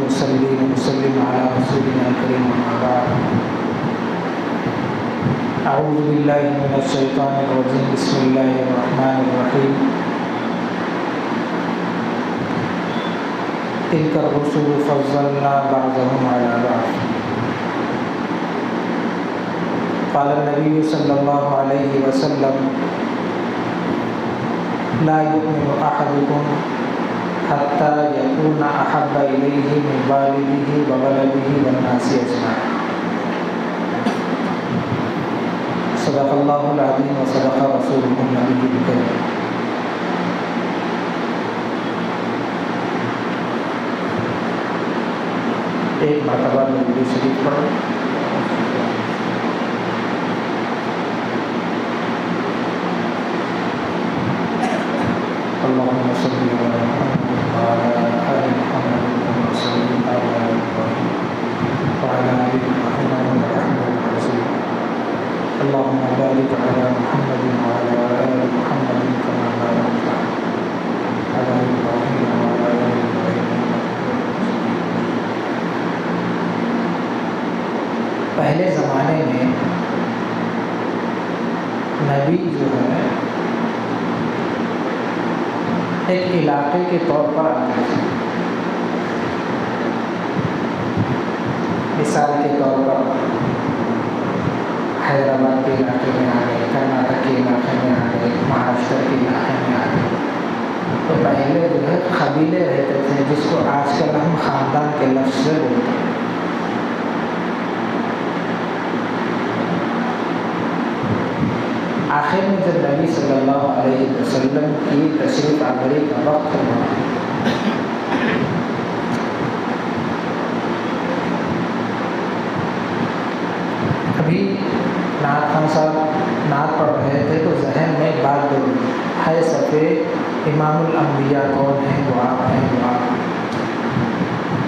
ونصلي ونسلم على رسولنا الكريم أما بعد. أعوذ بالله من الشيطان الرجيم. بسم الله الرحمن الرحيم. تلك الرسل فضلنا بعضهم على بعض. قال النبي صلى الله عليه وسلم لا يؤمن أحدكم حتى يكون أحب إليه من والده وولده والناس أجمعين. صدق الله العظيم وصدق رسوله النبي الكريم. ایک مرتبہ نبی شریف پڑھو. اللهم صل على محمد وعلى آل محمد كما صليت على إبراهيم وعلى آل إبراهيم إنك حميد مجيد. اللهم بارك على محمد وعلى آل محمد كما باركت على إبراهيم وعلى آل إبراهيم. پہلے زمانے میں نبی جو ہے ایک علاقے کے طور پر آتے تھے. مثال کے طور پر حیدرآباد کے علاقے میں آ گئے, کرناٹک کے علاقے میں آ گئے, مہاراشٹر کے علاقے میں آ گئے. تو پہلے جو ہے قبیلے رہتے تھے جس کو آج کل ہم خاندان کے لفظ سے بولتے ہیں. آخر میں جب نبی صلی اللہ علیہ وسلم کی تشریف آوری کا وقت ہوا, ابھی نعت خان صاحب نعت پڑھ رہے تھے تو ذہن میں ایک بات دوڑی ہے, صفے امام الانبیاء کون ہیں؟ وہ آپ ہیں, وہ آپ.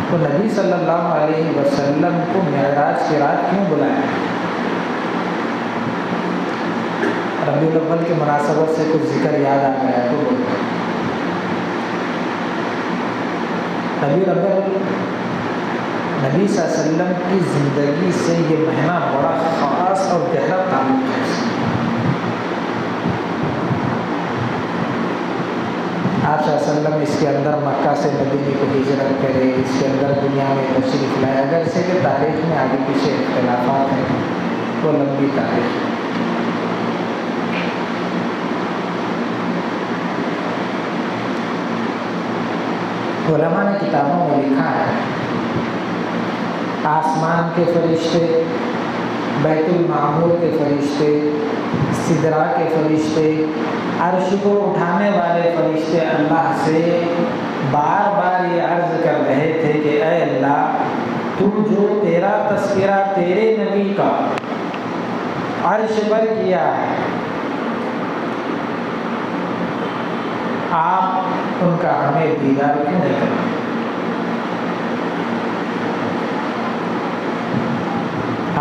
تو نبی صلی اللہ علیہ وسلم کو معراج کی رات کیوں بلایا؟ ربیع الاول کی مناسبت سے کچھ ذکر یاد آ گیا تو ربیع الاول نبی صلی اللہ علیہ وسلم کی زندگی سے یہ مہینہ بڑا خاص اور گہرا تعلق ہے. آپ صلی اللہ علیہ وسلم اس کے اندر مکہ سے مدینے کو ہجرت کرے, اس کے اندر دنیا میں تشریف لائے. اگر سے کہ تاریخ میں آگے پیچھے اختلافات ہیں, وہ لمبی تاریخ ہے. علماء نے کتابوں میں لکھا ہے آسمان کے فرشتے, بیت المعمور کے فرشتے, سدرہ کے فرشتے, عرش کو اٹھانے والے فرشتے اللہ سے بار بار یہ عرض کر رہے تھے کہ اے اللہ, تو جو تیرا تذکرہ تیرے نبی کا عرش پر کیا ہے, آپ ان کا ہمیں دیدار کیوں نہیں کرتے؟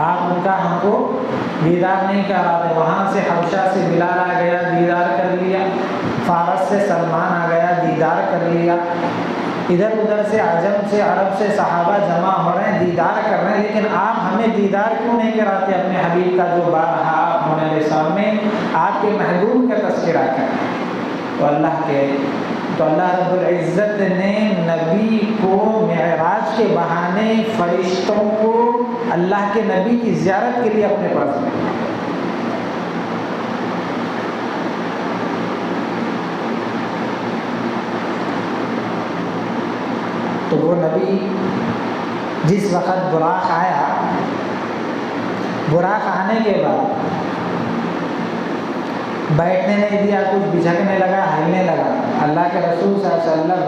آپ ان کا ہم کو دیدار نہیں کراتے. وہاں سے حبشہ سے بلال آ گیا, دیدار کر لیا. فارس سے سلمان آ گیا, دیدار کر لیا. ادھر ادھر سے عجم سے عرب سے صحابہ جمع ہو رہے ہیں, دیدار کر رہے ہیں, لیکن آپ ہمیں دیدار کیوں نہیں کراتے اپنے حبیب کا جو بارہا آپ ہمارے سامنے آپ کے محبوب کا تذکرہ کریں؟ تو اللہ رب العزت نے نبی کو معراج کے بہانے فرشتوں کو اللہ کے نبی کی زیارت کے لیے اپنے پاس لیا. تو وہ نبی جس وقت براق آیا, براق آنے کے بعد بیٹھنے نہیں دیا, کچھ بجھکنے لگا, ہلنے لگا. اللہ کے رسول صلی اللہ علیہ وسلم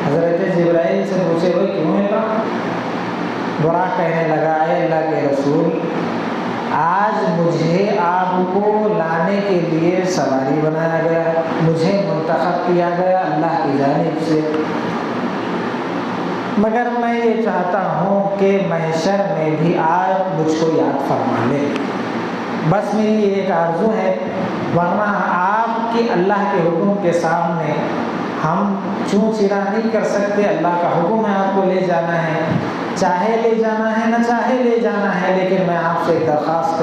حضرت جبرائیل سے پوچھے ہوئے کیوں ہے؟ براق کہنے لگا, اے اللہ کے رسول, آج مجھے آپ کو لانے کے لیے سواری بنایا گیا, مجھے منتخب کیا گیا اللہ کی جانب سے, مگر میں یہ چاہتا ہوں کہ محشر میں بھی آپ مجھ کو یاد فرما لیں. بس میری ایک آرزو ہے, ورنہ آپ کی اللہ کے حکم کے سامنے ہم چوں چرا نہیں کر سکتے، اللہ کا حکم ہے آپ کو لے جانا ہے، چاہے لے جانا ہے نہ چاہے لے جانا ہے، لیکن میں آپ سے ایک درخواست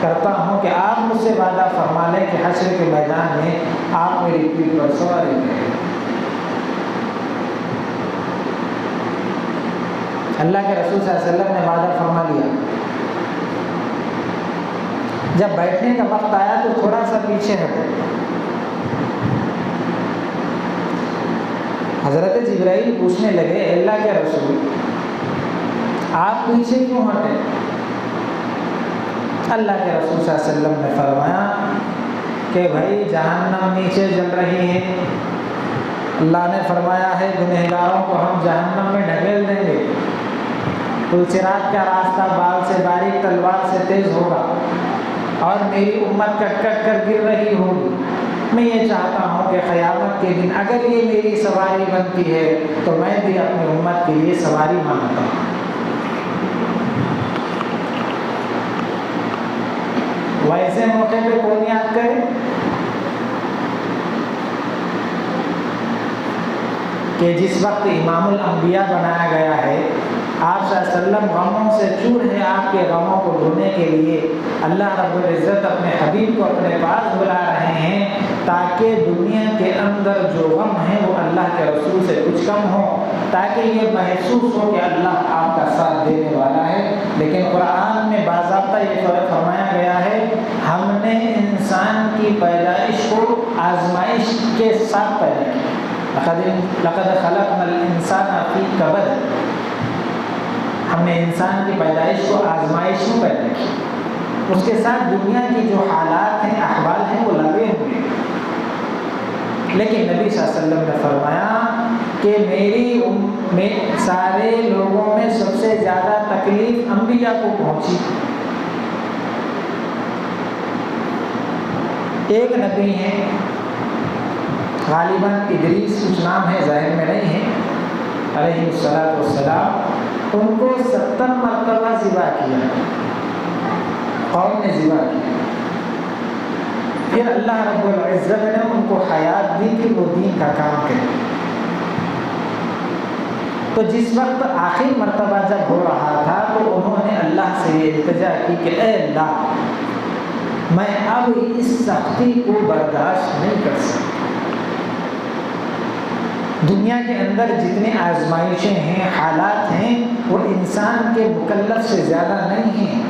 کرتا ہوں کہ آپ مجھ سے وعدہ فرما لیں کہ حشر کے میدان میں آپ میری پیٹھ پر سواری کریں۔ اللہ کے رسول صلی اللہ علیہ وسلم نے وعدہ فرما لیا۔ جب بیٹھنے کا وقت آیا تو تھوڑا سا پیچھے ہٹے۔ حضرت جبرائیل پوچھنے لگے، اللہ کے رسول آپ پیچھے کیوں ہٹے؟ اللہ کے رسول صلی اللہ علیہ وسلم نے فرمایا کہ بھائی جہنم نیچے جل رہی ہے، اللہ نے فرمایا ہے گنہگاروں کو ہم جہنم میں ڈھکیل دیں گے، پلچرات کا راستہ بال سے باریک تلوار سے تیز ہوگا اور میری امت کٹ کٹ کر گر رہی ہوگی۔ میں یہ چاہتا ہوں کہ قیامت کے دن اگر یہ میری سواری بنتی ہے تو میں بھی اپنی امت کے لیے سواری مانگتا ہوں۔ ویسے موقع پہ کون یاد کرے کہ جس وقت امام الانبیاء بنایا گیا ہے، آپ صلی اللہ علیہ وسلم غموں سے چور ہے، آپ کے غموں کو دھونے کے لیے اللہ رب العزت اپنے حبیب کو اپنے پاس بلا رہے ہیں تاکہ دنیا کے اندر جو غم ہے وہ اللہ کے رسول سے کچھ کم ہو، تاکہ یہ محسوس ہو کہ اللہ آپ کا ساتھ دینے والا ہے۔ لیکن قرآن میں باضابطہ یہ فرمایا گیا ہے، ہم نے انسان کی پیدائش کو آزمائش کے ساتھ پیدا کیا، لقد خلقنا الانسان فی کبد، ہم نے انسان کی پیدائش کو آزمائش میں پیدا کی، اس کے ساتھ دنیا کی جو حالات ہیں احوال ہیں وہ لگے ہوئے ہیں۔ لیکن نبی صلی اللہ علیہ وسلم نے فرمایا کہ میں سارے لوگوں میں سب سے زیادہ تکلیف انبیاء کو پہنچی۔ ایک نبی ہیں غالباً ادریس کچھ نام ہے، ظاہر میں نہیں ہے، علیہ السلام، ان کو 70 مرتبہ ذبح کیا، قوم نے ذبح کیا، پھر اللہ رب العزت نے ان کو حیات دی کہ وہ دین کا کام کرے۔ تو جس وقت آخری مرتبہ جب ہو رہا تھا تو انہوں نے اللہ سے یہ التجا کی کہ اے اللہ، میں اب اس سختی کو برداشت نہیں کر سکتا، دنیا کے اندر جتنے آزمائشیں ہیں، حالات ہیں، وہ انسان کے مکلف سے زیادہ نہیں ہیں،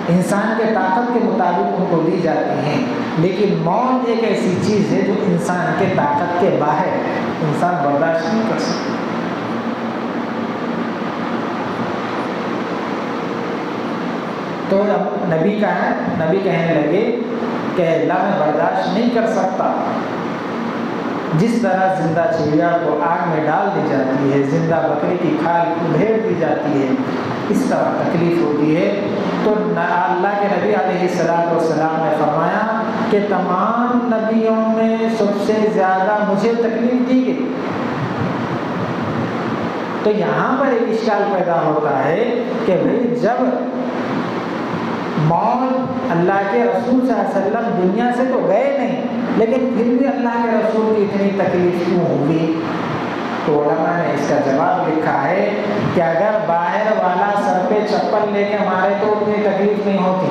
انسان کے طاقت کے مطابق ان کو دی جاتی ہیں، لیکن موت ایک ایسی چیز ہے جو انسان کے طاقت کے باہر ہے، انسان برداشت نہیں کر سکتا۔ تو اب نبی کہنے لگے کہ اللہ میں برداشت نہیں کر سکتا، جس طرح زندہ چڑیا کو آگ میں ڈال دی جاتی ہے، زندہ بکری کی کھال ادھیڑ دی جاتی ہے، اس طرح تکلیف ہوتی ہے۔ تو اللہ کے نبی علیہ السلام نے فرمایا کہ تمام نبیوں میں سب سے زیادہ مجھے تکلیف دی گئی۔ تو یہاں پر ایک اشکال پیدا ہوتا ہے کہ بھئی جب موت اللہ کے رسول صلی اللہ علیہ وسلم دنیا سے تو گئے نہیں، لیکن پھر بھی اللہ کے رسول کی اتنی تکلیف کیوں ہوگی؟ تو علماء نے اس کا جواب لکھا ہے کہ اگر باہر والا سر پہ چپل لے کے مارے تو اتنی تکلیف نہیں ہوتی،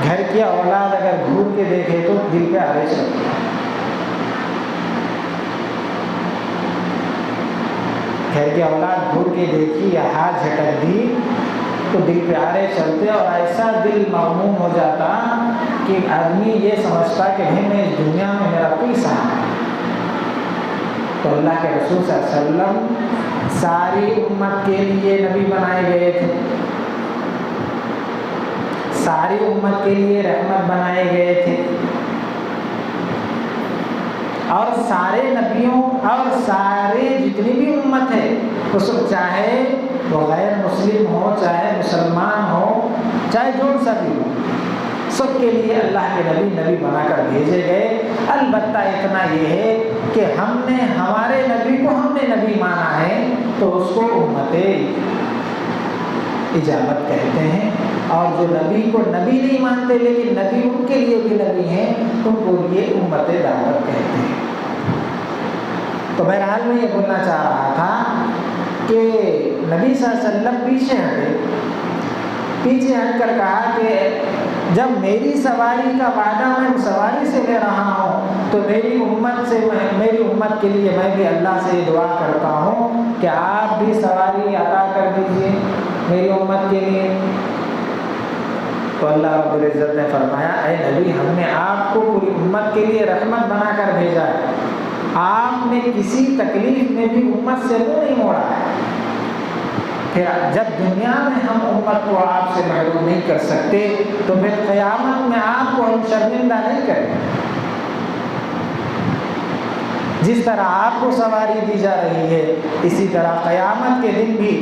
گھر کی اولاد اگر گھور کے دیکھے تو دل پہ آرے چلتی، گھر کی اولاد گھور کے دیکھی یا ہاتھ جھٹک دی تو دل پہ آرے چلتے اور ایسا دل مغموم ہو جاتا کہ آدمی یہ سمجھتا کہ میں اس دنیا میں میرا کوئی سہارا ہے۔ تو اللہ کے رسول صلی اللہ علیہ وسلم ساری امت کے لیے نبی بنائے گئے تھے، ساری امت کے لیے رحمت بنائے گئے تھے، اور سارے نبیوں اور سارے جتنی بھی امت ہے، اس چاہے وہ غیر مسلم ہو، چاہے مسلمان ہو، چاہے جو سا بھی ہو، سب کے لیے اللہ کے نبی بنا کر بھیجے گئے۔ البتہ اتنا یہ ہے کہ ہم نے ہمارے نبی کو ہم نے نبی مانا ہے تو اس کو امت اجابت کہتے ہیں، اور جو نبی کو نبی نہیں مانتے لیکن نبی ان کے لیے بھی نبی ہیں، ان کو لیے امت دعوت کہتے ہیں۔ تو بہرحال میں یہ بولنا چاہ رہا تھا کہ نبی صلی اللہ علیہ وسلم پیچھے ہٹ کر کہا کہ جب میری سواری کا وعدہ میں سواری سے لے رہا ہوں تو میری امت کے لیے میں بھی اللہ سے یہ دعا کرتا ہوں کہ آپ بھی سواری عطا کر دیجیے میری امت کے لیے۔ تو اللہ رب العزت نے فرمایا اے نبی ہم نے آپ کو پوری امت کے لیے رحمت بنا کر بھیجا ہے، آپ نے کسی تکلیف میں بھی امت سے منہ نہیں موڑا ہے، پھر جب دنیا میں ہم امت کو آپ سے محروم نہیں کر سکتے تو پھر قیامت میں آپ کو ہم شرمندہ نہیں کریں۔ جس طرح آپ کو سواری دی جا رہی ہے اسی طرح قیامت کے دن بھی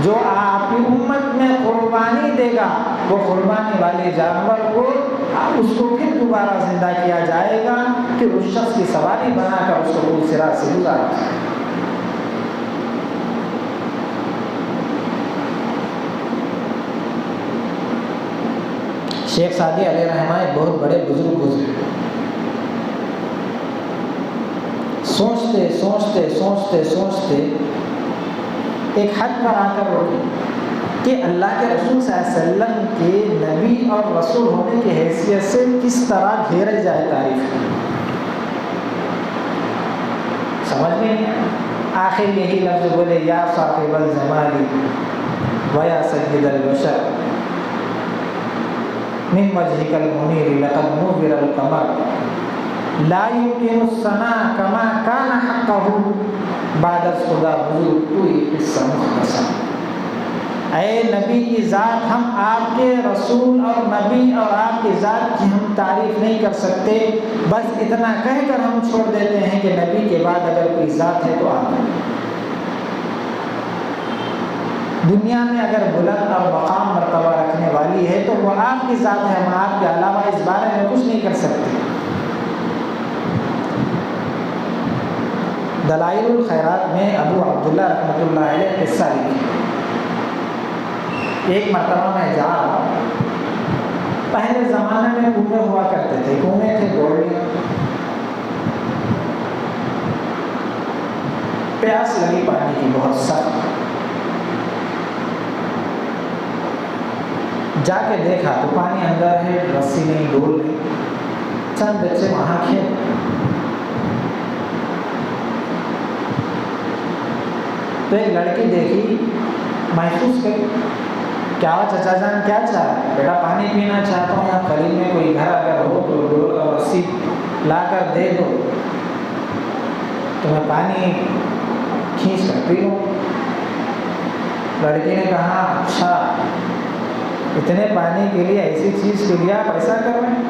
جو آپ کی امت میں قربانی دے گا وہ قربانی والے جانور کو اس کو پھر دوبارہ زندہ کیا جائے گا کہ اس شخص کی سواری بنا کر اس کو پور صراط سے گزارا جائے۔ شیخ سعدی علیہ رحمہ ایک بہت بڑے بزرگ گزرے، سوچتے سوچتے سوچتے سوچتے ایک حد پر آ کر روکے کہ اللہ کے رسول صلی اللہ علیہ وسلم کے نبی اور رسول ہونے کی حیثیت سے کس طرح گھیرے جائے تعریف، سمجھ میں نہیں آخر یہی لفظ بولے یا صاحب الجمال و یا سید البشر من وجهك المنير لقد نور القمر لا يمكن الثناء كما كان حقه بعد خدا بزرگ کوئی قصہ مختصر۔ اے نبی کی ذات ہم آپ کے رسول اور نبی اور آپ کی ذات کی ہم تعریف نہیں کر سکتے، بس اتنا کہہ کر ہم چھوڑ دیتے ہیں کہ نبی کے بعد اگر کوئی ذات ہے تو آپ ہیں۔ دنیا میں اگر بلند اور مقام مرتبہ رکھنے والی ہے تو وہ آپ کی ذات ہے، ہم آپ کے علاوہ اس بارے میں کچھ نہیں کر سکتے۔ دلائل الخیرات میں ابو عبداللہ رحمۃ اللہ علیہ قصہ لکھے، ایک مرتبہ میں جا رہا ہوں، پہلے زمانے میں کنویں ہوا کرتے تھے، کنویں تھے گوڑیاں، پیاس لگی پانی کی بہت سخت، جا کے دیکھا تو پانی اندر ہے، رسی نہیں ڈول نہیں، چند بچے وہاں کھیل، تو ایک لڑکی دیکھی، محسوس کری کیا چچا جان کیا چاہ رہا ہے؟ بیٹا پانی پینا چاہتا ہوں، یہاں قریب میں کوئی گھر اگر ہو تو ڈول اور رسی لا کر دے دو تو میں پانی کھینچ کر پی لوں۔ لڑکی نے کہا اچھا اتنے پانی کے لیے ایسی چیز کے لیے آپ ایسا کر رہے ہیں؟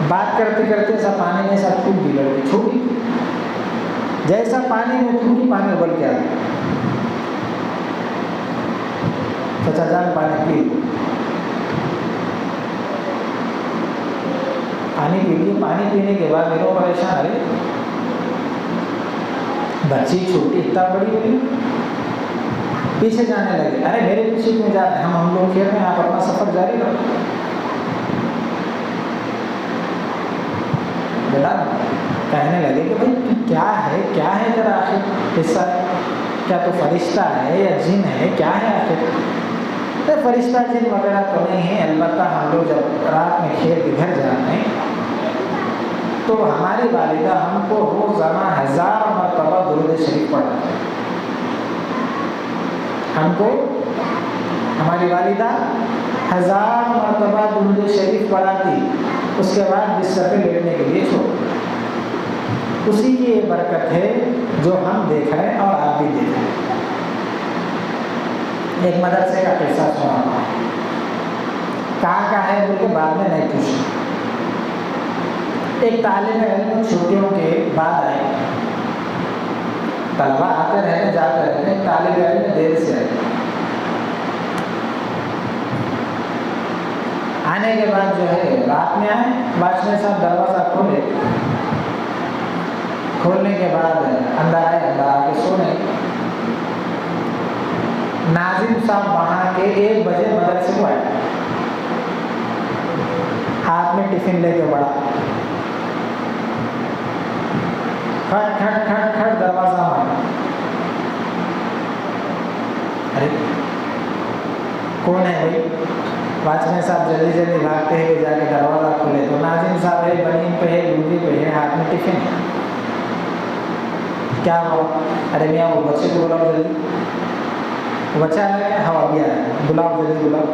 بات کرتے کرتے سب پانی میں سب چھوٹ دی، لڑکی چھوٹی جیسا پانی میں چھوٹی پانی ابل کے آ گیا، چچا جان پانی پی پانی پی لیے۔ پانی پینے کے بعد میرے پریشان، ارے بچی چھوٹی اتنا بڑی ہوئی، پیچھے جانے لگے، ارے میرے پیچھے کیوں جا رہے ہیں، ہم لوگ کھیل رہے ہیں، آپ اپنا سفر جاری رکھو۔ بیٹا کہنے لگے کہ بھائی کیا ہے تیرا آخر حصہ، کیا تو فرشتہ ہے یا جن ہے، کیا ہے آخر؟ فرشتہ جن وغیرہ تو نہیں ہے، البتہ ہم لوگ جب رات میں کھیل کے گھر جاتے ہیں تو ہماری والدہ ہم کو روزانہ 1000 مرتبہ درود شریف پڑھاتی ہے، ہم کو ہماری والدہ 1000 مرتبہ درود شریف پڑھاتی، اس کے بعد بستر پہ لیٹنے کے لیے چھوڑ، اسی کی یہ برکت ہے جو ہم دیکھ رہے ہیں اور آپ بھی دیکھ رہے ہیں۔ ایک مدرسے کا قصہ سنا، کہاں کا ہے بول کے بعد میں نہیں پوچھا، ایک طالب علم چھٹیوں کے بعد آئے، طلبا آتے رہتے جاتے رہتے، ایک طالب علم دیر سے آئے، آنے کے بعد جو ہے رات میں آئے، واچمین صاحب دروازہ کھولنے کے بعد اندر آئے، اندر آ کے سونے۔ ناظم صاحب وہاں کے 1 بجے مدرسے کو آئے، ہاتھ میں ٹفن لے کے بڑا، کھٹ کھٹ کھٹ کھٹ دروازہ مارا. ارے کون ہے بھائی؟ واچ مین صاحب جلدی جلدی بھاگتے ہیں کہ جا کے دروازہ کھولے تو ناظم صاحب ہے، بنین پہ ہے، لنگی پہ ہے، ہاتھ میں ٹفن ہے. کیا ہوا؟ ارے میاں وہ بچے کو بلاؤ جلدی. بچہ ہے کیا؟ ہوا بھی آیا، بلاؤ جلدی بلاؤ.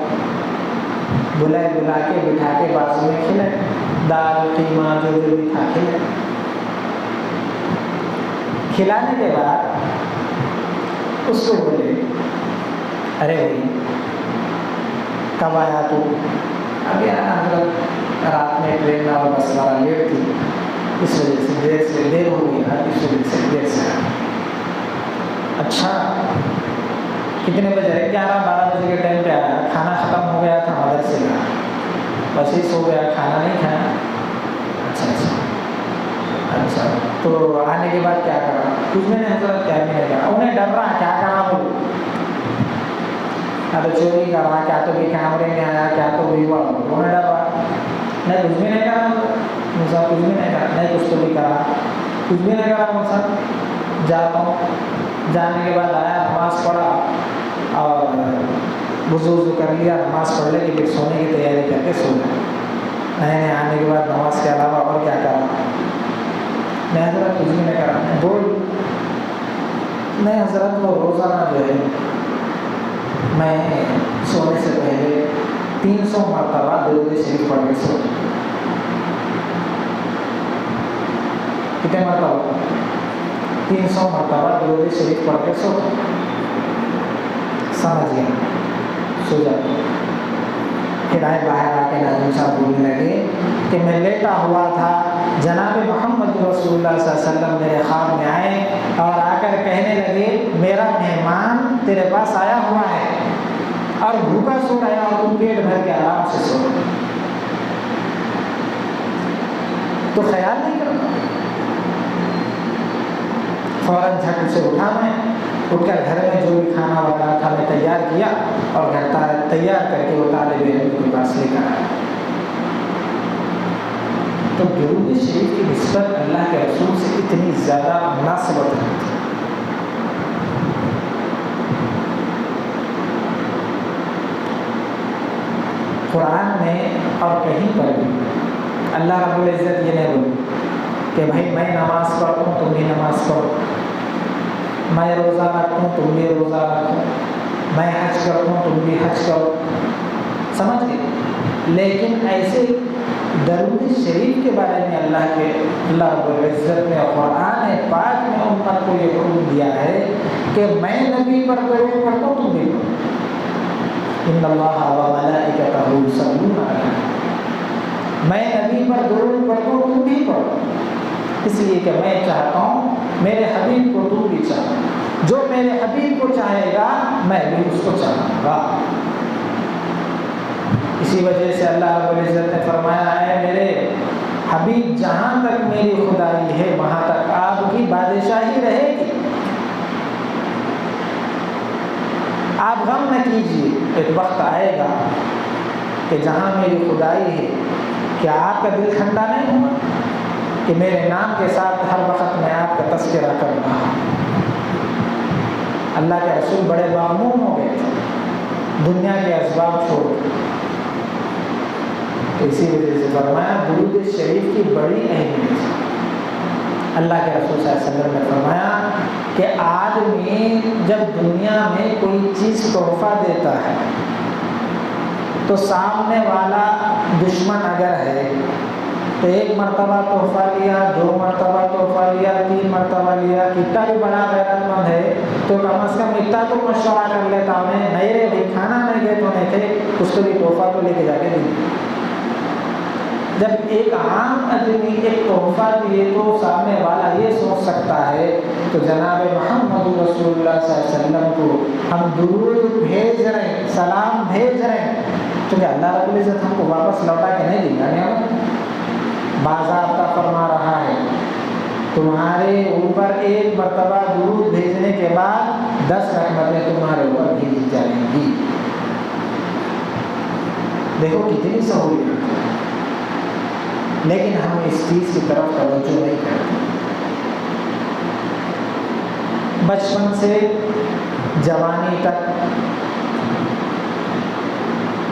بلائے، بلا کے بٹھا کے بازو میں کھلائے، دال قیمہ جو بھی تھا کھلائے. کھلانے کے بعد اس کو بولے ارے بھائی کب آیا تو؟ اب یار حضرت رات میں ٹرین اور بس والا لیٹ تھی، اس وجہ سے دیر ہو گئی ہے، اس وجہ سے دیر سے آیا. اچھا کتنے بجے؟ 11-12 بجے کے ٹائم پہ آیا، کھانا ختم ہو گیا تھا مدرسے کا، بس ہی سو گیا، کھانا نہیں کھایا. اچھا اچھا اچھا تو آنے کے بعد کیا کرا؟ کچھ میں نے حضرت کیا بھی نہیں کرا. انہیں ڈر رہا کیا کرا بولو، کیا تو چوری کرا، کیا تو بھی کیمرے میں آیا، کیا تو بھی ہوا. انہیں ڈر رہا. نہیں کچھ بھی نہیں کرا موسیٰ، کچھ بھی نہیں کرا. نہیں کچھ تو بھی کرا. کچھ بھی نہیں کرا موسیٰ. جاتا ہوں. جانے کے بعد آیا، نماز پڑھا اور وضو کر لیا، نماز پڑھ لے کے پھر سونے کی تیاری کر کے سو گیا. نہیں آنے کے بعد نماز کے علاوہ اور کیا کرا؟ نہیں حضرت کچھ بھی نہیں کرا. بول نہیں حضرت وہ روزانہ جو ہے میں سونے سے پہلے 300 مرتبہ درود شریف پڑھ کے سو. کتنے مرتبہ؟ 300 مرتبہ درود شریف پڑھ کے سو. سمجھ گیا؟ سو جاتا. پھر آئے باہر آ کے ناظم صاحب بولنے لگے کہ میں لیٹا ہوا تھا، جناب محمد رسول اللہ صلی اللہ علیہ وسلم میرے خواب میں آئے اور آ کر کہنے لگے میرا مہمان تیرے پاس آیا ہوا ہے اور بھوکا سو رہا ہے اور تم پیٹ بھر کے آرام سے سو. تو خیال نہیں کرتا. فوراً جھٹ سے اٹھا، میں اٹھ کر گھر میں جو بھی کھانا وغیرہ تھا میں تیار کیا اور گھر تیار کر کے وہ طالب علم کے پاس لے کر آیا. تو درود شریف کی نسبت اللہ کے رسول سے اتنی زیادہ مناسبت ہے. قرآن میں اور کہیں پر بھی اللہ رب العزت یہ نہیں بولی کہ بھائی میں نماز پڑھتا ہوں تم بھی نماز پڑھو، میں روزہ رکھتا ہوں تم بھی روزہ رکھو، میں حج کرتا ہوں تم بھی حج کرو. سمجھ گئے؟ لیکن ایسے درود شریف کے بارے میں اللہ رب العزت نے قرآن پاک میں امت کو یہ حکم دیا ہے کہ میں نبی پر درود پڑھتا ہوں تم بھی پڑھو. ان اللہ و ملائکتہ یصلون علی النبی، میں نبی پر درود پڑھتا ہوں تم بھی پڑھو. اس لیے کہ میں چاہتا ہوں میرے حبیب کو تم بھی چاہو، جو میرے حبیب کو چاہے گا میں بھی اس کو چاہوں گا. اسی وجہ سے اللہ رب العزت نے فرمایا ہے میرے حبیب جہاں تک میری خدائی ہے وہاں تک آپ کی بادشاہی رہے گی. آپ غم نہ کیجیے، ایک وقت آئے گا کہ جہاں میری خدائی ہے کیا آپ کا دل ٹھنڈا نہیں ہوگا کہ میرے نام کے ساتھ ہر وقت میں آپ کا تذکرہ کر رہا ہوں. اللہ کے رسول بڑے مغموم ہو گئے تھے دنیا کے اسباب چھوڑ کر. تو اسی وجہ سے فرمایا درود شریف کی بڑی اہمیت ہے. اللہ کے رسول صلی اللہ علیہ وسلم نے فرمایا کہ آدمی جب دنیا میں کوئی چیز تحفہ دیتا ہے تو سامنے والا دشمن اگر ہے تو 1 مرتبہ تحفہ لیا، 2 مرتبہ تحفہ لیا، 3 مرتبہ لیا، کتنا بھی بڑا غیرت مند ہے تو کم از کم اتنا تو مشورہ کر لیتا انہیں نہیں رے بھائی کھانا نہیں گئے تو نہیں تھے، اس کو بھی تحفہ تو لے کے جا کے دیں. جب ایک عام آدمی ایک تحفہ دیے تو سامنے والا یہ سوچ سکتا ہے تو جناب محمد رسول اللہ صلی اللہ علیہ وسلم کو ہم درود بھیج رہے ہیں، سلام بھیج رہے ہیں، تو کہ اللہ رب العزت ہم کو واپس لوٹا کے نہیں دے گا. نہیں باضابطہ فرما رہا ہے تمہارے اوپر 1 مرتبہ درود بھیجنے کے بعد 10 رحمتیں تمہارے اوپر بھیجی جائیں گی. دیکھو کتنی سہولیت ہے، لیکن ہم اس چیز کی طرف توجہ نہیں کرتے. بچپن سے جوانی تک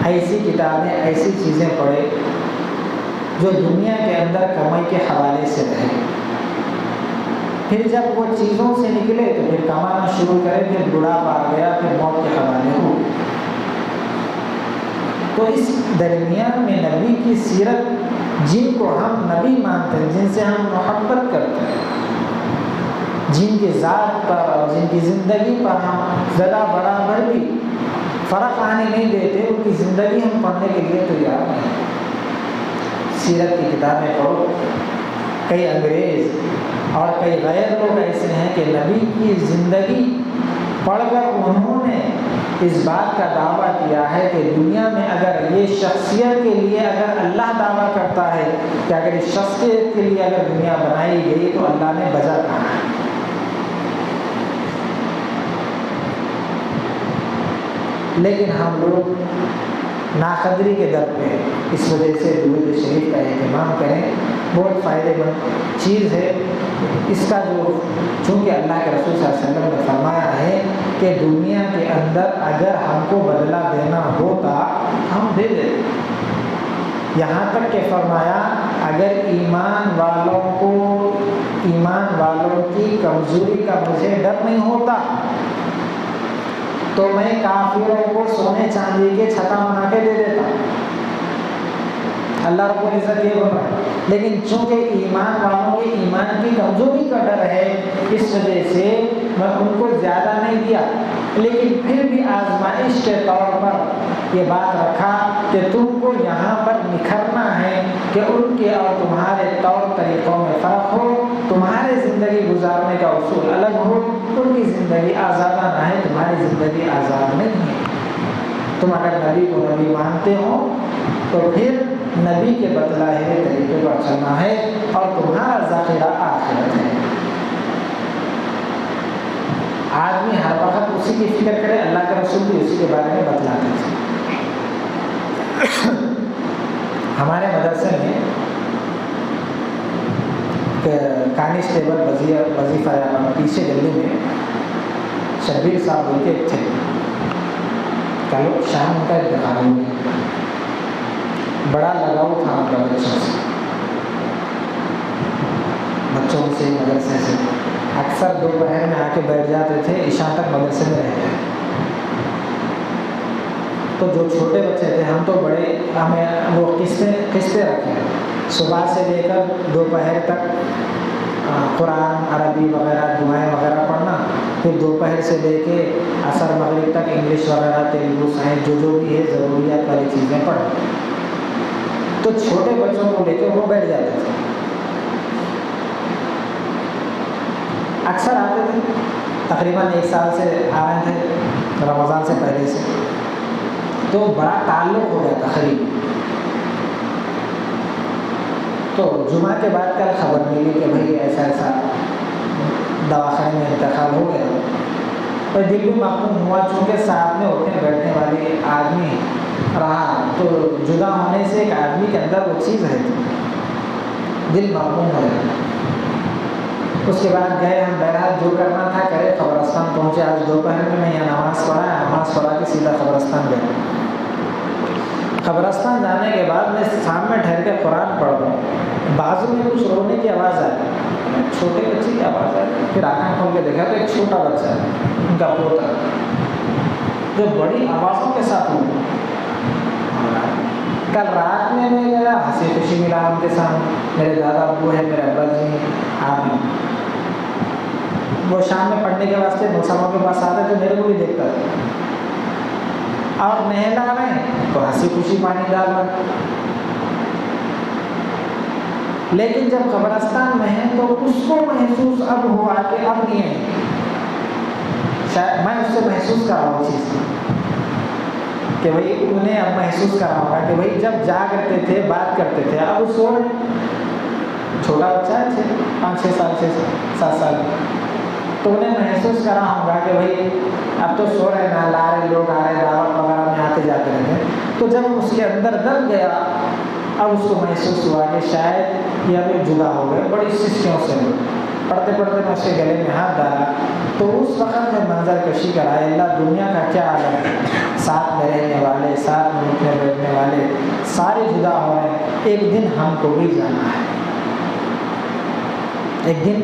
ایسی کتابیں، ایسی چیزیں پڑھے جو دنیا کے اندر کمائی کے حوالے سے رہے، پھر جب وہ چیزوں سے نکلے تو پھر کمانا شروع کرے، پھر بڑھاپا آ گیا، پھر موت کے حوالے ہو گئے۔ تو اس درمیان میں نبی کی سیرت، جن کو ہم نبی مانتے ہیں، جن سے ہم محبت کرتے ہیں، جن کی ذات پر اور جن کی زندگی پر ہم ذرا برابر بھی فرق آنے نہیں دیتے، ان کی زندگی ہم پڑھنے کے لیے تیار نہیں۔ سیرت کی کتابیں پڑھو، کئی انگریز اور کئی غیر لوگ ایسے ہیں کہ نبی کی زندگی پڑھ کر انہوں نے اس بات کا دعویٰ کیا ہے کہ دنیا میں اگر یہ شخصیت کے لیے اگر اللہ دعویٰ کرتا ہے کہ اگر اس شخصیت کے لیے اگر دنیا بنائی گئی تو اللہ نے بجا کہا ہے۔ لیکن ہم لوگ ناقدری کے در پہ اس وجہ سے درود شریف کا اہتمام کریں، بہت فائدہ مند چیز ہے۔ اس کا جو چونکہ اللہ کے رسول صلی اللہ علیہ وسلم نے فرمایا ہے کہ دنیا کے اندر اگر ہم کو بدلہ دینا ہوتا ہم دے دیتے، یہاں تک کہ فرمایا اگر ایمان والوں کی کمزوری کا مجھے ڈر نہیں ہوتا تو میں کافروں کو سونے چاندی کے چھتا بنا کے دے دیتا۔ اللہ رب العزت یہ بول رہا ہے، لیکن چونکہ ایمان والوں کے ایمان کی کمزوری کا ڈر ہے، اس وجہ سے میں ان کو زیادہ نہیں دیا، لیکن پھر بھی آزمائش کے طور پر یہ بات رکھا کہ تم کو یہاں پر نکھرنا ہے کہ ان کے اور تمہارے طور طریقوں میں فرق ہو، تمہارے زندگی گزارنے کا اصول الگ ہو، ان کی زندگی آزادانہ ہے، تمہاری زندگی آزاد نہیں ہے۔ تم اگر نبی کو نبی مانتے ہو تو پھر نبی کے بتلائے ہوئے طریقے پر چلنا ہے، اور تمہارا ذخیرہ آخرت ہے۔ آدمی ہر وقت اسی کی فکر کرے، اللہ کے رسول بھی اسی کے بارے میں بتلاتے تھے۔ ہمارے مدرسے میں کانسٹیبل وظیفہ پیچھے دلی میں شبیر صاحب بول کے تھے، کل شام کا انتخاب ہو گیا، بڑا لگاؤ تھا ان کا بچوں سے مدرسے سے، اکثر دوپہر میں آ کے بیٹھ جاتے تھے، عشاء تک مدرسے میں رہتے ہیں۔ تو جو چھوٹے بچے تھے، ہم تو بڑے، ہمیں وہ قسطیں رکھے، صبح سے لے کر دوپہر تک قرآن، عربی وغیرہ، دعائیں وغیرہ پڑھنا، پھر دوپہر سے لے کے عصر مغرب تک انگلش وغیرہ، تیلگو، سائنس، جو بھی ہے ضروریات والی چیزیں پڑھنا۔ تو چھوٹے بچوں کو لے کے وہ بیٹھ جاتے تھے، اکثر آتے تھے، تقریباً 1 سال سے آ رہے تھے، رمضان سے پہلے سے، تو بڑا تعلق ہو گیا تھا قریب۔ تو جمعہ کے بعد کل خبر ملی کہ بھئی ایسا ایسا دواخانے میں انتقال ہو گیا، اور دل بھی معقوم ہوا، چونکہ ساتھ میں اٹھنے بیٹھنے والی آدمی رہا، تو جدا ہونے سے ایک آدمی کے اندر وہ چیز ہے، دل معقوم ہو گیا۔ اس کے بعد گئے ہم، بہرحال جو کرنا تھا کرے، قبرستان پہنچے۔ آج دوپہر میں یہاں نماز پڑھا کے سیدھا قبرستان گیا۔ قبرستان جانے کے بعد میں سامنے ٹھہر کے قرآن پڑھ رہا ہوں، بازو میں کچھ رونے کی آواز آئی، چھوٹے بچے کی آواز آئی، پھر آنکھیں کھول کے دیکھا تو ایک چھوٹا بچہ ہے، ان کا پوتا، جو بڑی آوازوں کے ساتھ ہوں۔ کل رات میں گیا، ہنسی خوشی ملا ان کے ساتھ، میرے دادا ابو ہیں، میرے ابا جی آمین۔ وہ شام میں پڑھنے کے واسطے مسلمانوں کے پاس آتے تو میرے کو بھی دیکھتا تھا، اور نہلا رہے تو ہنسی خوشی پانی ڈالا۔ لیکن جب قبرستان میں ہے تو اس کو محسوس اب ہوا کہ اب نہیں ہے، شاید میں اس سے محسوس کر رہا ہوں چیز کہ بھائی انہیں اب محسوس کر رہا ہوگا کہ بھائی جب جاگتے تھے، بات کرتے تھے، اب سو رہے، چھوٹا بچہ ہے 5-6 سال 7 سال، تو انہیں محسوس کر رہا ہوگا کہ بھائی اب تو سو رہے نا، لا رہے لوگ، آ رہے دعوت وغیرہ میں آتے جاتے رہتے۔ تو جب اس کے اندر دب گیا، اب اس کو محسوس ہوا کہ شاید یہ ابھی جدا ہو گئے، بڑی سستیوں سے۔ پڑھتے پڑھتے میں اس کے گلے میں ہاتھ ڈالا تو اس وقت میں منظر کشی کرائے اللہ دنیا کا کیا عالم ہے، ساتھ میں رہنے والے، ساتھ میں اٹھنے بیٹھنے والے سارے جدا ہو رہے ہیں، ایک دن ہم کو بھی جانا ہے، ایک دن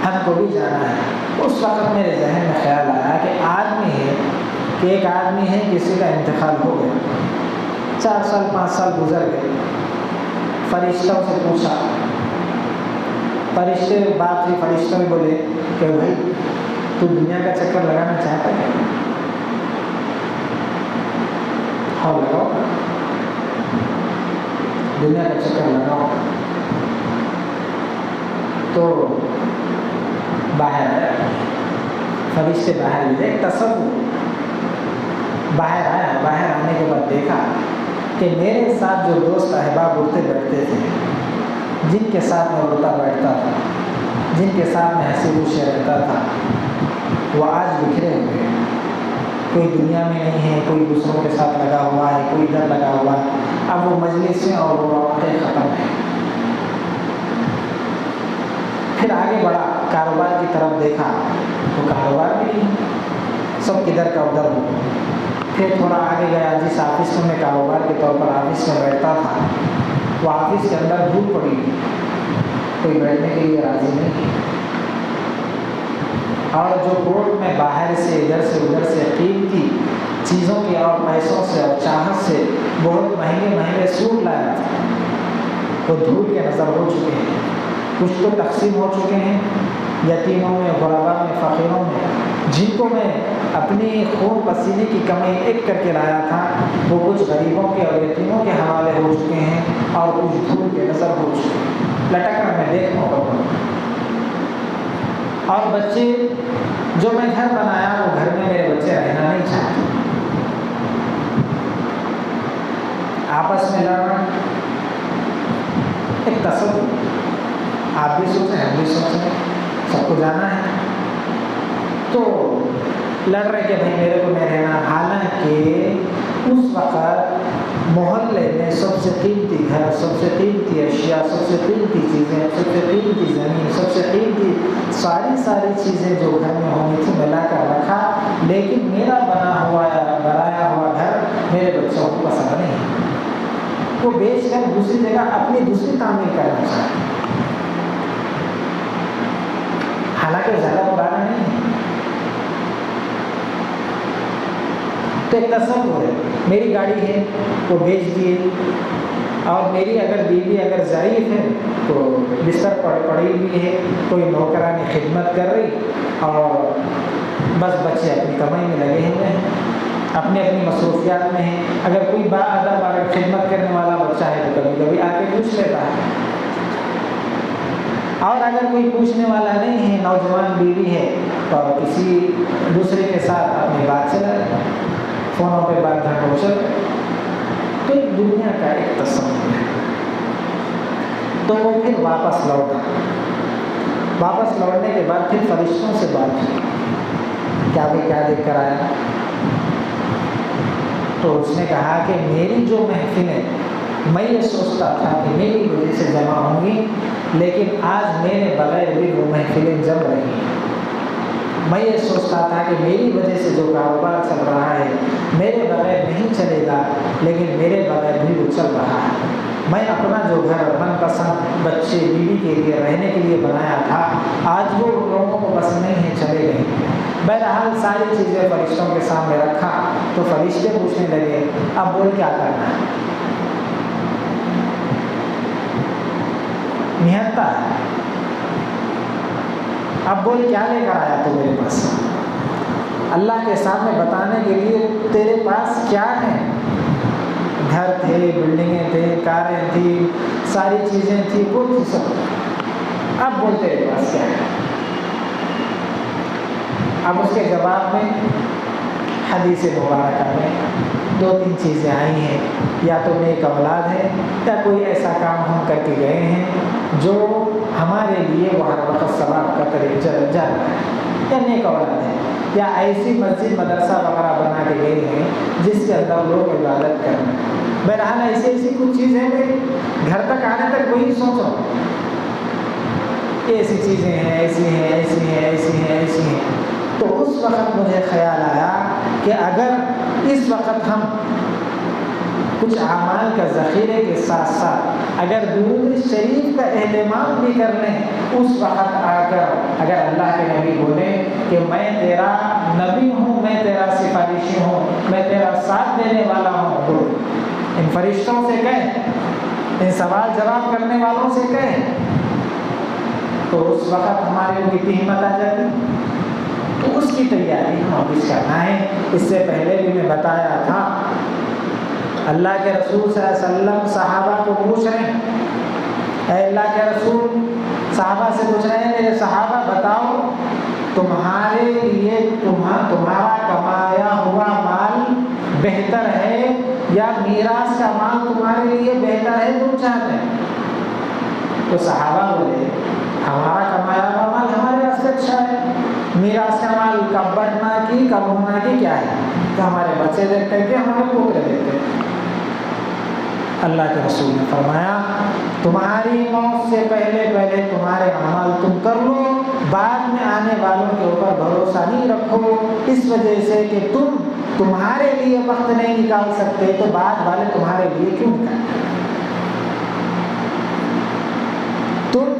ہم کو بھی جانا ہے۔ اس وقت میرے ذہن میں خیال آیا کہ آدمی ہے کہ ایک آدمی ہے کسی کا انتقال ہو گیا، 4 سال 5 سال گزر گئے، فرشتوں سے پوچھا، فرشتے بات ہوئی، فرشتوں نے بولے کہ بھائی تو دنیا کا چکر لگانا چاہتا ہے، ہاں لگاؤ، دنیا کا چکر لگاؤ۔ تو باہر آیا، فرشتے باہر لے ایک تصور باہر آیا، باہر آنے کے بعد دیکھا کہ میرے ساتھ جو دوست احباب اٹھتے بیٹھتے تھے، جن کے ساتھ میں اٹھتا بیٹھتا تھا، جن کے ساتھ میں ہنسی خوشی رہتا تھا، وہ آج بکھرے ہوئے، کوئی دنیا میں نہیں ہے، کوئی دوسروں کے ساتھ لگا ہوا ہے، کوئی ادھر لگا ہوا ہے، اب وہ مجلسیں اور وہ رونقیں ختم ہیں۔ پھر آگے بڑھا، کاروبار کی طرف دیکھا تو کاروبار بھی نہیں، سب کدھر کا ادھر ہو۔ پھر تھوڑا آگے گیا، جس آفس میں کاروبار کے طور پر آفس میں بیٹھتا تھا، وہ آفس کے اندر دھول پڑی، کوئی بیٹھنے کے لیے راضی نہیں، اور جو بورڈ میں باہر سے ادھر سے ادھر سے قیمتی چیزوں کے اور پیسوں سے اور چاہت سے بہت مہنگے مہنگے سوٹ لایا تھا، وہ دھول کے نظر ہو چکے ہیں، کچھ تو تقسیم ہو چکے ہیں یتیموں میں، غربا میں، فقیروں میں، جن کو میں اپنی خون پسینے کی کمائی ایک کر کے لایا تھا، وہ کچھ غریبوں کے اور یتیموں کے حوالے ہو چکے ہیں اور کچھ دھول کے نظر ہو چکے ہیں، لٹک کر میں دیکھ پاؤں۔ اور بچے جو میں گھر بنایا، وہ گھر میں میرے بچے رہنا نہیں چاہتے، آپس میں لڑنا، ایک تصور، آپ بھی سوچیں ہم بھی سوچیں، سب کو جانا ہے، تو لڑ رہے کہ بھائی میرے کو نہیں رہنا۔ حالانکہ اس وقت محلے میں سب سے قیمتی گھر، سب سے قیمتی اشیاء، سب سے قیمتی چیزیں، سب سے قیمتی زمین، سب سے قیمتی ساری چیزیں جو گھر میں ہونی تھی میں لا کر رکھا، لیکن میرا بنایا ہوا گھر میرے بچوں کو پسند نہیں، وہ بیچ کر دوسری جگہ اپنی دوسری تعمیر کرنا چاہتے، حالانکہ زیادہ پرانا نہیں ہے۔ تو ایک تصور ہے، میری گاڑی ہے وہ بیچ دیے، اور میری اگر بیوی اگر ضعیف ہے تو بستر پڑی ہوئی ہے، کوئی نوکرانی خدمت کر رہی، اور بس بچے اپنی کمائی میں لگے ہوئے ہیں، اپنی مصروفیات میں ہیں۔ اگر کوئی باادب اگر خدمت کرنے والا بچہ ہے تو کبھی کبھی آ کے پوچھ لیتا ہے، اور اگر کوئی پوچھنے والا نہیں ہے، نوجوان بیوی ہے اور کسی دوسرے کے ساتھ اپنی بات چلا رہے، فونوں پہ بات گھنٹوں چل رہے، تو ایک دنیا کا ایک تصور ہے۔ تو وہ پھر واپس لوٹا، واپس لوٹنے کے بعد پھر فرشتوں سے بات کی، کیا بھی کیا دیکھ کر آیا؟ تو اس نے کہا کہ میری جو محفلیں میں یہ سوچتا تھا کہ میری وجہ سے جمع ہوں گی، لیکن آج میرے بغیر بھی وہ محفلیں جم رہی ہیں۔ میں یہ سوچتا تھا کہ میری وجہ سے جو کاروبار چل رہا ہے میرے بغیر نہیں چلے گا، لیکن میرے بغیر بھی وہ چل رہا ہے۔ میں اپنا جو گھر من پسند بچے بیوی کے لیے رہنے کے لیے بنایا تھا، آج وہ لوگوں کو پسند نہیں ہے، چلے گئے۔ بہرحال ساری چیزیں فرشتوں کے سامنے رکھا تو فرشتے پوچھنے لگے اب بول کیا کرنا ہے؟ نہتا ہے، اب بول کیا لے کر آیا تو میرے پاس؟ اللہ کے سامنے بتانے کے لیے تیرے پاس کیا ہے؟ گھر تھے، بلڈنگیں تھے، کاریں تھی، ساری چیزیں تھی، وہ تھی سب، اب بول تیرے پاس کیا ہے؟ اب اس کے جواب میں حدیث مبارکہ میں 2-3 چیزیں آئی ہیں، یا تو نیک اولاد ہے، یا کوئی ایسا کام ہم کر کے گئے ہیں جو ہمارے لیے وہ ہر وقت ثواب کا طریقہ جا رہا ہے، یا نیک اولاد ہے، یا ایسی مسجد مدرسہ وغیرہ بنا کے گئے ہیں جس کے اندر لوگ عبادت کریں۔ بہرحال ایسی کچھ چیزیں میں گھر تک آنے تک وہی سوچو، ایسی چیزیں ہیں، ایسی ہیں، ایسی ہیں، ایسی ہیں، ایسی ہیں. تو اس وقت مجھے خیال آیا کہ اگر اس وقت ہم کچھ اعمال کا ذخیرے کے ساتھ ساتھ اگر درود شریف کا اہتمام بھی کر لیں، اس وقت آ کر اگر اللہ کے نبی بولیں کہ میں تیرا نبی ہوں، میں تیرا سفارشی ہوں، میں تیرا ساتھ دینے والا ہوں، تو ان فرشتوں سے کہیں، ان سوال جواب کرنے والوں سے کہیں، تو اس وقت ہمارے ان کی ہمت آ جاتی. تو اس کی تیاری ہم اب اس کرنا ہے. اس سے پہلے بھی میں بتایا تھا، اللہ کے رسول صلی اللہ علیہ وسلم صحابہ کو پوچھ رہے ہیں، اے اللہ کے رسول، صحابہ سے پوچھ رہے ہیں میرے صحابہ بتاؤ تمہارے لیے تمہارا کمایا ہوا مال بہتر ہے یا میراث کا مال تمہارے لیے بہتر ہے، تم چاہتے ہیں؟ تو صحابہ بولے ہمارا کمایا ہوا مال ہمارے واسطے اچھا ہے، میراث کا مال کب بڑھنا کی کب ہونا کی کیا ہے، کہ ہمارے بچے دیکھتے ہیں کہ ہمارے پوترے دیکھتے ہیں. اللہ کے رسول نے فرمایا تمہاری موت سے پہلے تمہارے اعمال تم کر لو، بعد میں آنے والوں کے اوپر بھروسہ نہیں رکھو، اس وجہ سے کہ تمہارے لیے وقت نہیں نکال سکتے تو بعد والے تمہارے لیے کیوں نکالیں؟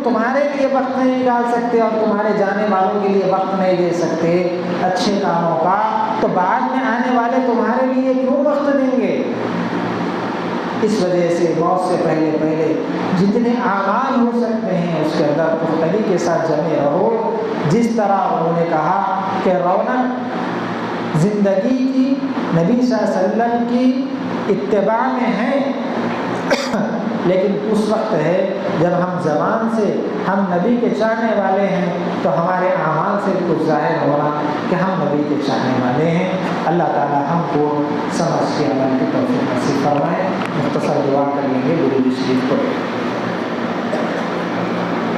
تمہارے لیے وقت نہیں نکال سکتے اور تمہارے جانے والوں کے لیے وقت نہیں دے سکتے اچھے کاموں کا، تو بعد میں آنے والے تمہارے لیے کیوں وقت دیں گے؟ اس وجہ سے موت سے پہلے جتنے اعمال ہو سکتے ہیں اس کے اندر پختگی کے ساتھ جمے رہو. جس طرح انہوں نے کہا کہ رونق زندگی کی نبی صلی اللہ علیہ وسلم کی اتباع میں ہے، لیکن اس وقت ہے جب ہم زبان سے ہم نبی کے چاہنے والے ہیں تو ہمارے اعمال سے کچھ ظاہر ہونا کہ ہم نبی کے چاہنے والے ہیں. اللہ تعالی ہم کو سمجھ کے عمل کی توفیق نصیب فرمائے. مختصر دعا کر لیں گے درود شریف کو.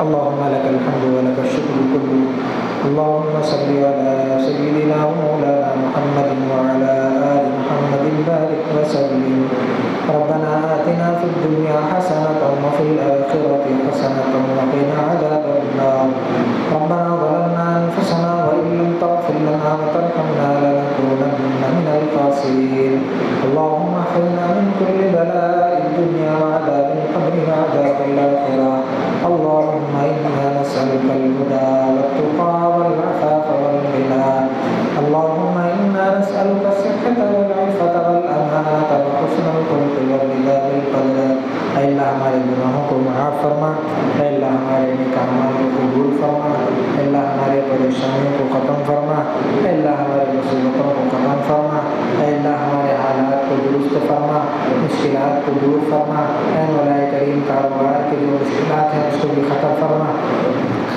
اللهم لك الحمد ولك الشكر كله، اللهم صل على سيدنا ومولانا محمد وعلى آل محمد بارك وسلم. ربنا آتنا في الدنيا حسنة وفي الآخرة حسنة وقنا عذاب النار. ربنا ظلمنا أنفسنا وإن لم تغفر لنا وترحمنا لنكونن من الخاسرين. اللهم احفظنا من كل بلاء الدنيا وعذاب القبر وعذاب الآخرة. اللهم إنا نسألك الهدى والتقى والعفاف والغنى. اللهم إنا نسألك الصحة والعفة والأمانة وحسن الخلق والرضا بالقدر. اے اللہ ہمارے گناہوں کو معاف فرما، اے اللہ ہمارے نیک اعمال کو قبول فرما، اے اللہ ہمارے پریشانیوں کو ختم فرما، اے اللہ ہمارے مصیبتوں کو ختم فرما، اے اللہ ہمارے حالات کو درست فرما، مشکلات کو دور فرما. اے مولا کریم کاروبار کے جو مشکلات ہیں اس کو بھی ختم فرما،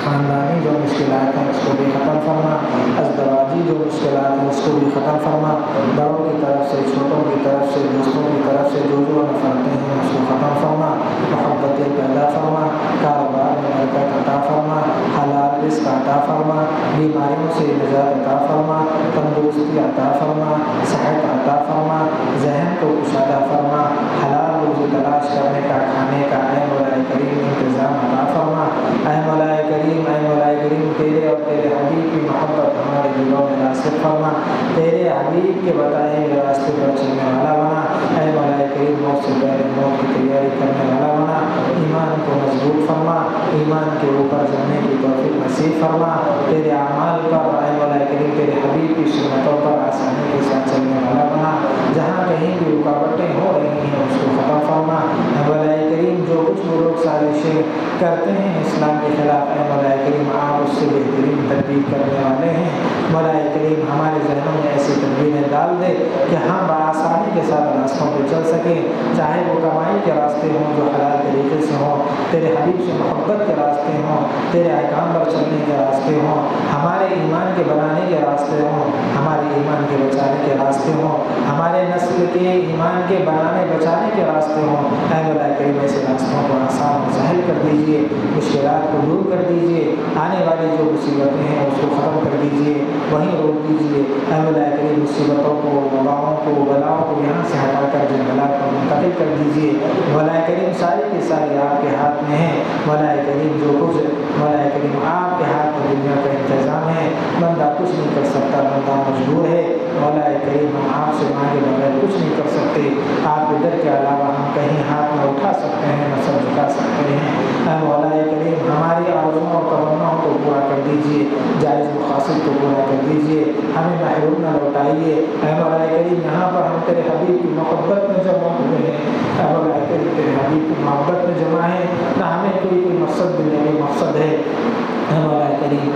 خاندانی جو مشکلات ہیں اس کو بھی ختم فرما، ازدواجی جو مشکلات ہیں اس کو بھی ختم فرما. بڑوں کی طرف سے، چھوٹوں کی طرف سے، دوستوں کی طرف سے جو نفرتیں ہیں اس کو ختم فرما، محبتیں پیدا فرما، کاروبار میں برکت عطا فرما، حلال رزق عطا فرما، بیماریوں سے نجات عطا فرما، تندرستی عطا فرما، صحت عطا فرما، ذہن کو کشادہ فرما، حلال روزی تلاش کرنے کا، کھانے کا اے مولا کریم انتظام عطا فرما. اے مولا کریم، اے مولا کریم، تیرے اور تیرے حبیب کی محبت ہمارے دلوں میں ناصب فرما، تیرے حبیب کے بتائے ہوئے راستے پر چلنے والا بنا. اے مولا کریم، موت سے پہلے موت کی تیاری کرنے والا بنا. ایمان کو مضبوط فرما، ایمان کے اوپر چلنے کی توفیق نصیب فرما. تیرے اعمال پر اے مولا کریم، تیرے حبیب کی سنتوں پر آسانی کے ساتھ چلنے والا بنا. جہاں کہیں بھی رکاوٹیں ہو رہی ہیں اس کو ختم فرما. اے مولا کریم، جو کچھ وہ لوگ سازشیں کرتے ہیں اسلام کے خلاف، اے مولا کریم آپ اس سے بہترین تدبیر کرنے والے ہیں. مولا کریم ہمارے ذہنوں میں ایسی تدبیریں ڈال دے کہ ہم بآسانی کے ساتھ راستوں پہ چل سکیں، چاہے وہ کمائی کے راستے ہوں جو حلال طریقے سے ہوں، تیرے حبیب سے محبت کے راستے ہوں، تیرے احکام پر چلنے کے راستے ہوں، ہمارے ایمان کے بنانے کے راستے ہوں، ہمارے ایمان کے بچانے کے راستے ہوں، ہمارے نسل کے ایمان کے بنانے بچانے کے راستے ہوں. اے مولا کریم ایسے راستوں کو آسان و سہل کر دیجیے. دیجیے، مشکلات کو دور کر دیجیے، آنے والی جو مصیبتیں ہیں اس کو ختم کر دیجیے، وہیں روک دیجیے۔ اے مولا کریم مصیبتوں کو، وباؤں کو، بلاؤں کو یہاں سے ہٹا کر جنگلات کو منتقل کر دیجیے۔ مولا کریم ساری کی ساری آپ کے ہاتھ میں ہیں۔ مولا کریم جو کچھ مولا کریم آپ کے ہاتھ میں دنیا کا انتظام ہے، بندہ کچھ نہیں کر سکتا، بندہ مجبور ہے۔ مولا کریم ہم آپ سے مانگے بغیر کچھ نہیں کر سکتے، آپ کے در کے علاوہ ہم کہیں ہاتھ نہ اٹھا سکتے ہیں، نہ سر جھکا سکتے ہیں۔ اے مولا کریم ہماری آرزوؤں اور تمناؤں کو پورا کر دیجیے، جائز مقاصد کو پورا کر دیجیے، ہمیں محروم نہ لوٹائیے۔ اے مولا کریم یہاں پر ہم تیرے حبیب کی محبت میں جمع ہوئے ہیں، اے مولا کریم تیرے حبیب کی محبت میں جمع ہیں، نہ ہمیں کوئی مقصد دنیاوی مقصد ہے۔ اے مولا کریم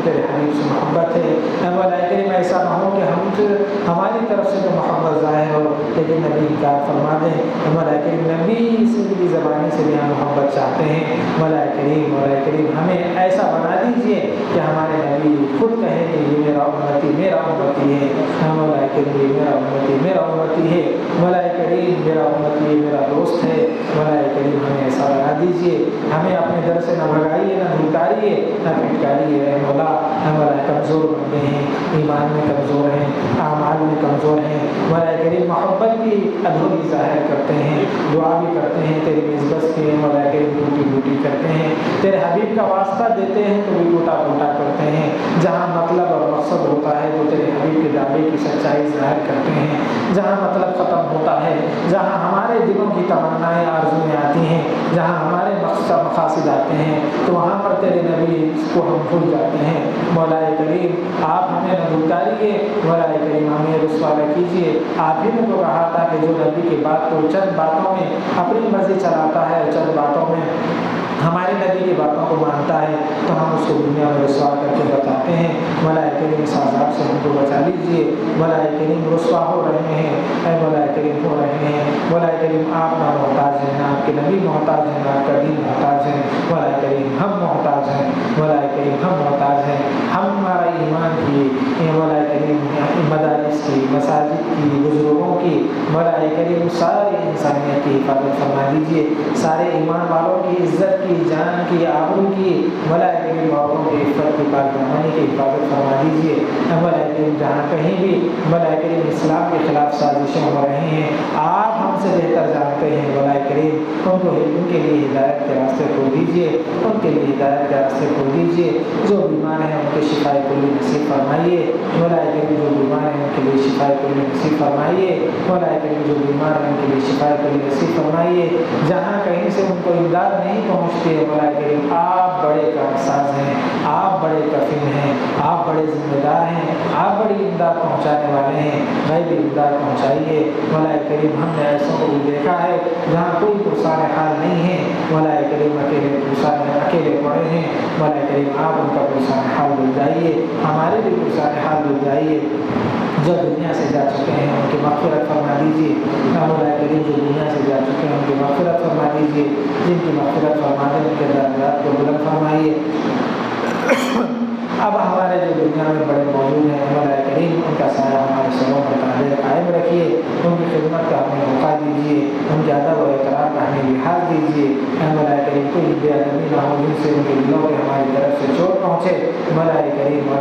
تیرے حبیب سے محبت ہے۔ اے مولا کریم ایسا نہ ہو کہ ہماری طرف سے تو محبت ظاہر ہو لیکن نبی انکار فرما دیں۔ اے مولا کریم نبی سے بھی زبانی سے بھی ہم محبت چاہتے ہیں۔ مولا کریم ہمیں ایسا بنا دیجیے کہ ہمارے نبی خود کہیں کہ یہ میرا امتی ہے۔ اے مولا کریم یہ میرا امتی ہے۔ مولا کریم میرا امتی میرا دوست ہے۔ مولا کریم ہمیں ایسا بنا دیجیے، ہمیں اپنے در سے نہ بھگائیے، نہ دھلکاریے، نہ پھٹکاریے۔ اے مولا کمزور بندے ہیں، ایمان میں کمزور ہیں، اعمال میں کمزور ہیں۔ مولا کریم محبت بھی ادھوری ظاہر کرتے ہیں، دعا بھی کرتے ہیں تیری نسبت کے، مولا کریم ٹوٹی کرتے ہیں، تیرے حبیب کا واسطہ دیتے ہیں تو بھی ٹوٹا کرتے ہیں۔ جہاں مطلب اور مقصد ہوتا ہے تو تیرے حبیب کے دعوے کی سچائی ظاہر کرتے ہیں۔ جہاں مطلب ختم ہوتا ہے، جہاں ہمارے دلوں کی تمنائیں آرزویں آتی ہیں، جہاں ہمارے مقاصد آتے ہیں تو وہاں پر تیرے نبی کو ہم بھول جاتے ہیں۔ مولا کریم آپ ہمیں نہ دھلکاریے، مولا کریم ہمیں رسوا نہ کیجیے۔ آپ ہی نے تو کہا تھا کہ جو نبی کی بات کو چند باتوں میں اپنی مرضی چلاتا ہے، چند باتوں میں ہمارے نبی کی باتوں کو مانتا ہے تو ہم اس کو دنیا میں رسوا کر کے بتاتے ہیں۔ مولا کریم اس عذاب سے ہم کو بچا لیجیے۔ مولا کریم رسوا ہو رہے ہیں، اے مولا کریم ہو رہے ہیں۔ مولا کریم آپ نہ محتاج ہیں، نہ آپ کے نبی محتاج ہیں، نہ آپ کا دین محتاج ہے۔ مولا کریم ہم محتاج ہیں، مولا کریم ہم محتاج ہیں۔ ہمارا ایمان کی، مولا کریم مدارس کی، مساجد کی، بزرگوں کی، مولا کریم ساری انسانیت کی حفاظت فرما دیجیے۔ سارے ایمان والوں کی عزت کی، جان کی، آبرو کی، مولا کریم عورتوں کی عفت کی، پاک دامنی کی حفاظت فرما دیجیے۔ مولا کریم جہاں کہیں بھی مولا کریم اسلام کے خلاف سازشیں ہو رہی ہیں آپ ہم سے بہتر جانتے ہیں۔ مولا کریم ان کے لیے ہدایت کے راستے کھول دیجیے، ان کے لیے ہدایت کے راستے کھول دیجیے۔ جو بیمار ہیں ان کے شفائے کلی نصیب فرمائیے۔ مولا کریم جو بیمار ہیں ان کے لیے شفائے کلی نصیب فرمائیے۔ مولا کریم جو بیمار ہیں ان کے لیے شفائے کلی نصیب فرمائیے۔ جہاں کہیں سے ان کو امداد نہیں پہنچتی ہے، مولا کریم آپ بڑے کارساز ہیں، آپ بڑے کفیل ہیں، آپ بڑے ذمہ دار ہیں، آپ بڑی امداد پہنچانے والے ہیں، غیبی امداد پہنچائیے۔ مولا کریم ہم نے ایسوں کو بھی دیکھا ہے جہاں کوئی پرسان حال نہیں ہے، مولا کریم اکیلے پڑے ہیں۔ مولا کریم آپ ان کا پرسان حال بن جائیے، ہمارے بھی پرسان حال بن جائیے۔ جو دنیا سے جا چکے ہیں ان کی مغفرت فرما دیجیے۔ مولا کریم جو دنیا سے جا چکے ہیں ان کی مغفرت فرما دیجیے، جن کی مغفرت فرما دیں ان کے درجات کو بلند فرمائیے۔ اب ہمارے جو دنیا میں بڑے موجود ہیں مولا کریم ان کا سایہ ہمارے سروں پر قائم رکھیے، ان کی خدمت کا ہمیں موقع دیجیے، ان کے ادب و احترام کا ہمیں لحاظ دیجیے۔ مولا کریم کوئی بے ادبی نہ ہو جن سے ان کے دلوں پہ ہماری طرف سے چوٹ پہنچے۔ مولا کریم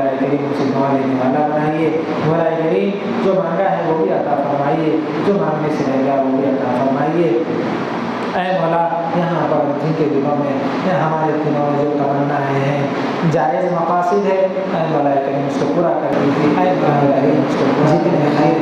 ان سے دعا لینے والا بنائیے۔ مولا کریم جو مانگا ہے وہ بھی عطا فرمائیے، جو مانگنے سے رہ گیا وہ بھی عطا فرمائیے۔ اے مولا یہاں پر جن کے دلوں میں ہمارے دلوں میں جو تمنائیں ہیں، جائز مقاصد ہے، اے مولا کریم اس کو پورا کر دیجیے۔ اے مولا کریم اس کو جتنے خیر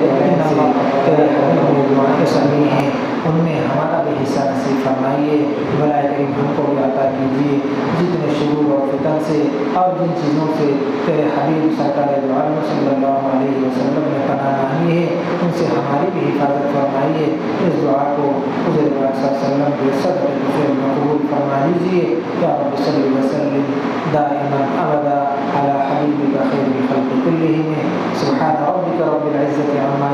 تیرے حبیب نے دعائیں سنی ہیں ان میں ہمارا بھی حصہ نصیب فرمائیے۔ مولا کریم ہم کو بھی عطا کیجیے جتنے شرور اور فتن سے اور جن چیزوں سے تیرے حبیب سرکار دو عالم صلی اللہ علیہ وسلم نے پناہ مانگی ہے ان سے ہماری بھی حفاظت فرمائیے۔ اس دعا کو حضور پاک صلی اللہ علیہ وسلم کے صدقے سے مقبول فرما لیجیے۔ یا رب صلی وسلم دائما ابدا علی حبیبک خیر الخلق کلہم۔ سبحان ربک رب العزة عما